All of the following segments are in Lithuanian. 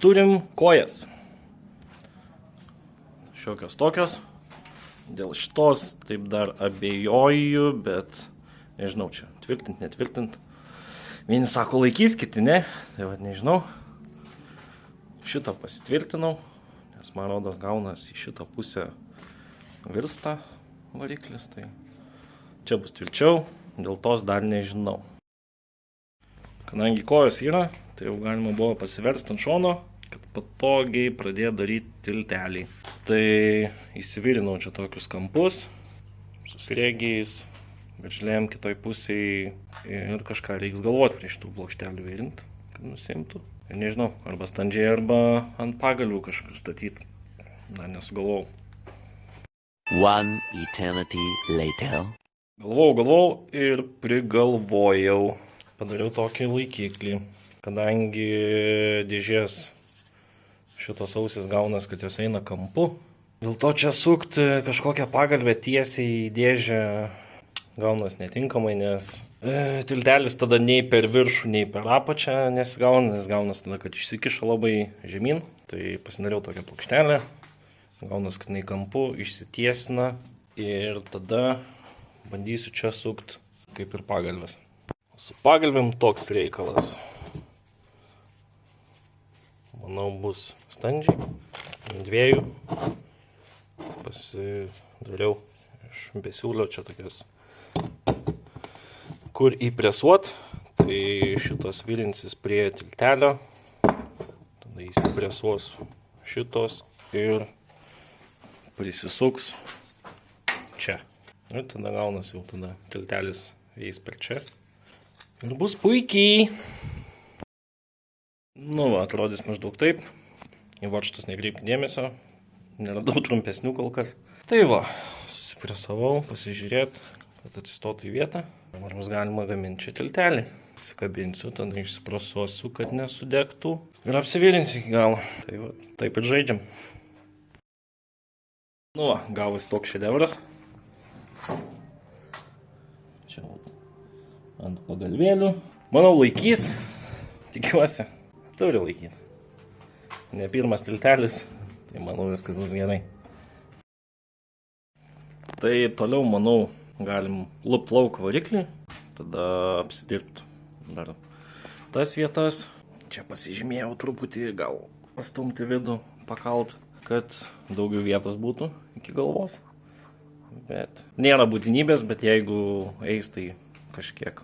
turim kojas. Šiokios tokios. Dėl šitos taip dar abejoju, bet nežinau čia, tvirtint, netvirtint. Vieni sako laikys, kiti ne, tai vad nežinau. Šitą pasitvirtinau, nes man rodos gaunas į šitą pusę virsta variklis, tai čia bus tvirčiau, dėl tos dar nežinau. Kadangi kojos yra, tai jau galima buvo pasiversti ant šono, kad patogiai pradėjo daryti tiltelį. Tai įsivirinau čia tokius kampus, su sriegiais, veržlėm kitoj pusėje ir kažką reiks galvoti prieš tų plokštelių virinti, kad nusimtų. Ir nežinau, arba standžiai, arba ant pagalių kažkokių statyti. Dar nesugalvojau. One eternity later. Galvojau ir prigalvojau. Padariau tokį laikiklį. Kadangi dėžės šitos ausis gaunas, kad jos eina kampu. Dėl to čia sukti kažkokią pagalbę tiesiai į dėžę gaunas netinkamai, nes tiltelis tada nei per viršų, nei per apačią nesigauna, nes gaunas tada, kad išsikiša labai žemyn. Tai pasidariau tokią plokštelę. Gaunas, kad jinai kampu išsitiesina ir tada bandysiu čia sukti kaip ir pagalbės. Su pagalbėm toks reikalas. Manau, bus standžiai. Dviejų pasidariau iš besiūlio čia tokias, kur įpresuot. Tai šitos virinsis prie tiltelio. Tada įsipresuos šitos ir prisisuks čia. Ir tada gaunas jau tada tiltelis eis per čia. Ir bus puikiai. Nu va, atrodys maždaug taip. Į varžtus nekreipkite dėmesio. Neradau trumpesnių kol kas. Tai va, susipresavau, pasižiūrėt, kad atsistotų į vietą. Dabar bus galima gaminti čia tiltelį. Įsikabinsiu, tada išsiprasuosiu, kad nesudegtų. Ir apsivirinsiu iki galo. Tai va, taip ir žaidžiam. Nu va, gavosi toks šedevras. Čia ant pagalvėlių. Manau, laikys. Tikiuosi. Turi laikyti. Ne pirmas tiltelis. Tai manau, viskas bus gerai. Tai toliau, manau, galim lupt lauk variklį. Tada apsidirbti dar tas vietas. Čia pasižymėjau truputį, gal pastumti vidų, pakalt, kad daugiau vietos būtų iki galvos. Bet nėra būtinybės, bet jeigu eis, tai kažkiek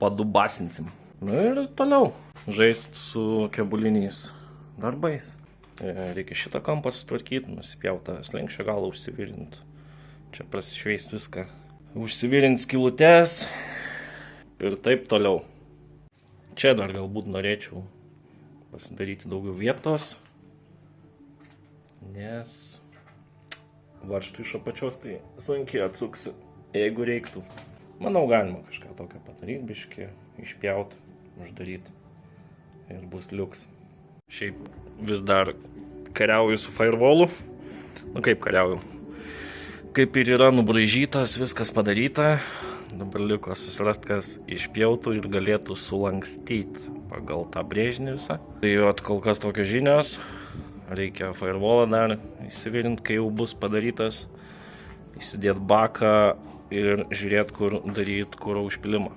padubasinsim. Nu ir toliau žaisti su kebuliniais darbais. Reikia šitą kampą sutvarkyti, nusipjautą slenkščio galą užsivirinti. Čia prasišveist viską. Užsivirinti skylutes ir taip toliau. Čia dar galbūt norėčiau pasidaryti daugiau vietos, nes varžtų iš apačios tai sunkiai atsuksiu, jeigu reiktų. Manau, galima kažką tokio padaryti, biškį, išpjauti, uždaryti ir bus liuks. Šiaip vis dar kariauju su firewallu. Nu kaip kariauju? Kaip ir yra nubraižytas, viskas padaryta. Dabar liko susirasti, kas išpjautų ir galėtų sulankstyti pagal tą brėžinį visą. Tai kol kas tokios žinios. Reikia firewallą dar įsivirinti, kai jau bus padarytas. Įsidėti baką ir žiūrėti, kur daryti kuro užpilimą.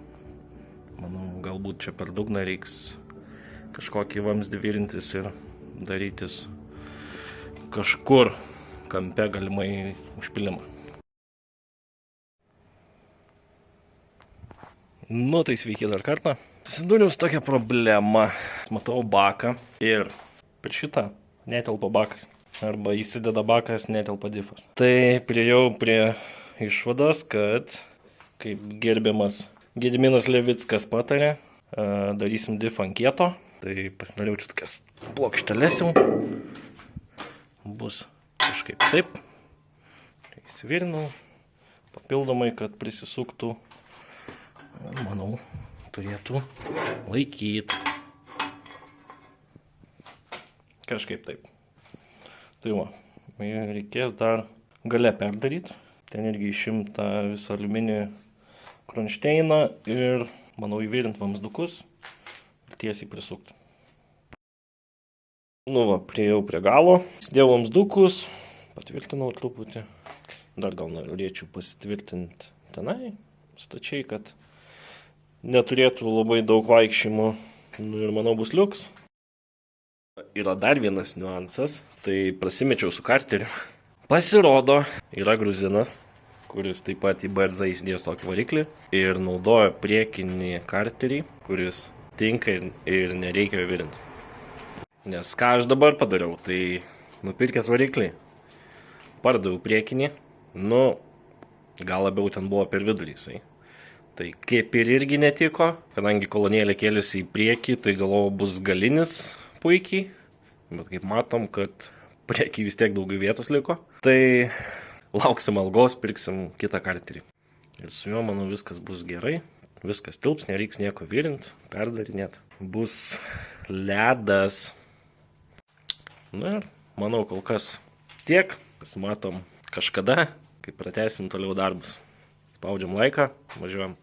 Manau, galbūt čia per dugną reiks kažkokį vamzdį virintis ir darytis kažkur kampe galimai užpilimą. Nu, tai sveiki dar kartą. Susidūriau su tokia problema. Matau baką ir per šitą netelpa bakas. Arba įsideda bakas, netelpa difas. Tai priejau prie išvados, kad kaip gerbiamas Gediminas Levickas patarė, darysim dif ant kieto. Tai pasidariau čia tokias plokšteles jau. Bus kažkaip taip. Įsivirinau papildomai, kad prisisuktų. Manau, turėtų laikyti. Kažkaip taip. Tai va, reikės dar gale perdaryti. Ten irgi išimta visą aliuminį kronšteiną ir, manau, įvirint vamzdukus ir tiesiai prisukti. Nu va, priejau prie galo. Sdėjau vamsdukus, patvirtinau truputį. Dar gal norėčiau pasitvirtinti tenai, stačiai, kad neturėtų labai daug vaikščiojimų. Nu ir manau bus liuks. Yra dar vienas niuansas, tai prasimečiau su karteriu. Pasirodo, yra gruzinas, kuris taip pat į BRZ įsidėjęs tokį variklį ir naudoja priekinį karterį, kuris tinka ir nereikia jo virinti. Nes ką aš dabar padariau, tai nupirkęs variklį, pardaviau priekinį, nu, gal labiau ten buvo per vidurį jisai. Tai kaip ir irgi netiko, kadangi kolonėlė kėlėsi į priekį, tai galvojau bus galinis puikiai, bet kaip matom, kad priekį vis tiek daugiau vietos liko. Tai lauksim algos, pirksim kitą karterį. Ir su juo, manau, viskas bus gerai, viskas tilps, nereiks nieko virint, perdarinėt. Bus ledas. Na ir manau, kol kas tiek, pasimatom kažkada, kai pratęsim toliau darbus. Spaudžiam laiką, važiuojam.